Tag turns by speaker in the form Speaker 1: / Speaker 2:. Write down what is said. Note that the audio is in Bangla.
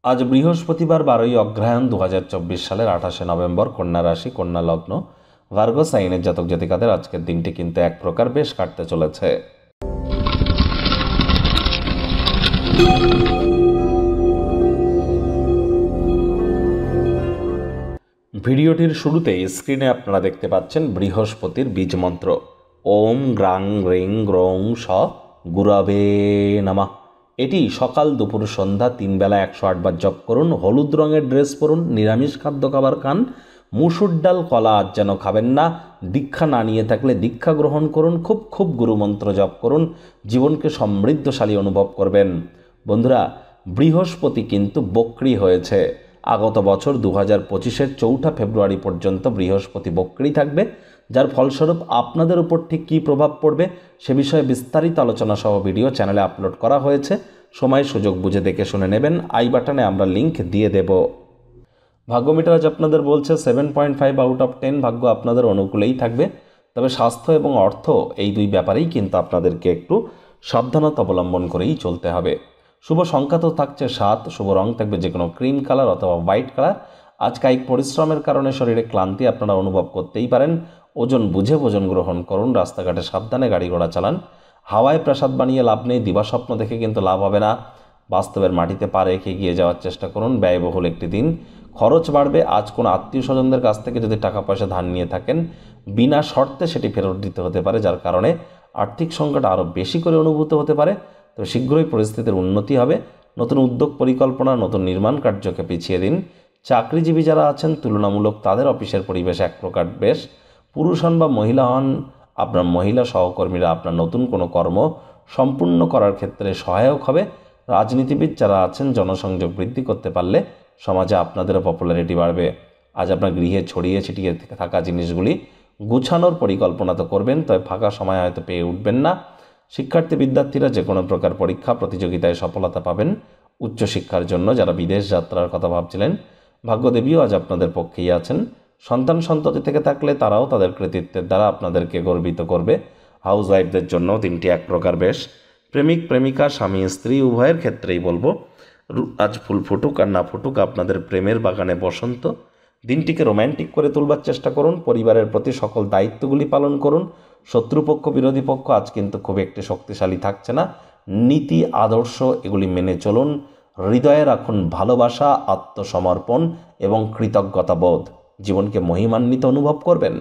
Speaker 1: আজ বৃহস্পতিবার 12ই অগ্রহায়ণ 2024 সালের 28শে নভেম্বর, কন্যা রাশি, কন্যা লগ্ন, ভার্গো সাইনের জাতক জাতিকাদের আজকের দিনটি কিন্তু এক প্রকার বেশ কাটতে চলেছে। ভিডিওটির শুরুতেই স্ক্রিনে আপনারা দেখতে পাচ্ছেন বৃহস্পতির বীজ মন্ত্র ওম গ্রাং রিং গ্রৌং স গুরবে নমঃ। এটি সকাল দুপুর সন্ধ্যা 3 বেলা 108 বার জপ করুন। হলুদ রঙের ড্রেস পরুন, নিরামিষ খাদ্য খাবার খান, মুসুর ডাল কলা আজ যেন খাবেন না। দীক্ষা না নিয়ে থাকলে দীক্ষা গ্রহণ করুন। খুব গুরুমন্ত্র জপ করুন, জীবনকে সমৃদ্ধশালী অনুভব করবেন। বন্ধুরা, বৃহস্পতি কিন্তু বক্রী হয়েছে। আগত বছর 2025-এর 4 ফেব্রুয়ারি পর্যন্ত বৃহস্পতি বক্রী থাকবে, যার ফলস্বরূপ আপনাদের উপর ঠিক কী প্রভাব পড়বে সে বিষয়ে বিস্তারিত আলোচনা সহ ভিডিও চ্যানেলে আপলোড করা হয়েছে। সময় সুযোগ বুঝে দেখে শুনে নেবেন। আই বাটনে আমরা লিংক দিয়ে দেব। ভাগ্যমিটার আজ আপনাদের বলছে 7.5 আউট অফ 10 ভাগ্য আপনাদের অনুকূলেই থাকবে। তবে স্বাস্থ্য এবং অর্থ এই দুই ব্যাপারেই কিন্তু আপনাদেরকে একটু সাবধানতা অবলম্বন করেই চলতে হবে। শুভ সংখ্যা তো থাকছে 7, শুভ রং থাকবে যে কোনো ক্রিম কালার অথবা হোয়াইট কালার। আজ কায়িক পরিশ্রমের কারণে শরীরে ক্লান্তি আপনারা অনুভব করতেই পারেন। ওজন বুঝে ভোজন গ্রহণ করুন। রাস্তাঘাটে সাবধানে গাড়ি ঘোড়া চালান। হাওয়ায় প্রাসাদ বানিয়ে লাভ নেই, দিবাস্বপ্ন দেখে কিন্তু লাভ হবে না। বাস্তবের মাটিতে পা রেখে এগিয়ে যাওয়ার চেষ্টা করুন। ব্যয়বহুল একটি দিন, খরচ বাড়বে। আজ কোনো আত্মীয় স্বজনদের কাছ থেকে যদি টাকা পয়সা ধার নিয়ে থাকেন, বিনা শর্তে সেটি ফেরত দিতে হতে পারে, যার কারণে আর্থিক সংকট আরও বেশি করে অনুভূত হতে পারে। তো শীঘ্রই পরিস্থিতির উন্নতি হবে। নতুন উদ্যোগ পরিকল্পনা, নতুন নির্মাণ কার্যকে পিছিয়ে দিন। চাকরিজীবী যারা আছেন তুলনামূলক তাদের অফিসের পরিবেশ এক প্রকার বেশ। পুরুষ হন বা মহিলা হন, আপনার মহিলা সহকর্মীরা আপনার নতুন কোনো কর্ম সম্পূর্ণ করার ক্ষেত্রে সহায়ক হবে। রাজনীতিবিদ যারা আছেন জনসংযোগ বৃদ্ধি করতে পারলে সমাজে আপনাদেরও পপুলারিটি বাড়বে। আজ আপনার গৃহে ছড়িয়ে ছিটিয়ে থাকা জিনিসগুলি গুছানোর পরিকল্পনা তো করবেন, তবে ফাঁকা সময় হয়তো পেয়ে উঠবেন না। শিক্ষার্থী বিদ্যার্থীরা যে কোনো প্রকার পরীক্ষা প্রতিযোগিতায় সফলতা পাবেন। উচ্চশিক্ষার জন্য যারা বিদেশ যাত্রার কথা ভাবছিলেন, ভাগ্যদেবীও আজ আপনাদের পক্ষেই আছেন। সন্তান সন্ততি থেকে থাকলে তারাও তাদের কৃতিত্বের দ্বারা আপনাদেরকে গর্বিত করবে। হাউস ওয়াইফদের জন্য দিনটি এক প্রকার বেশ। প্রেমিক প্রেমিকা, স্বামী স্ত্রী উভয়ের ক্ষেত্রেই বলবো, আজ ফুল ফুটুক আর না ফুটুক আপনাদের প্রেমের বাগানে বসন্ত। দিনটিকে রোম্যান্টিক করে তুলবার চেষ্টা করুন। পরিবারের প্রতি সকল দায়িত্বগুলি পালন করুন। শত্রুপক্ষ বিরোধী পক্ষ আজ কিন্তু খুব একটি শক্তিশালী থাকছে না। নীতি আদর্শ এগুলি মেনে চলুন। হৃদয়ে রাখুন ভালোবাসা, আত্মসমর্পণ এবং কৃতজ্ঞতাবোধ। জীবনকে মহিমান্বিত অনুভব করবেন।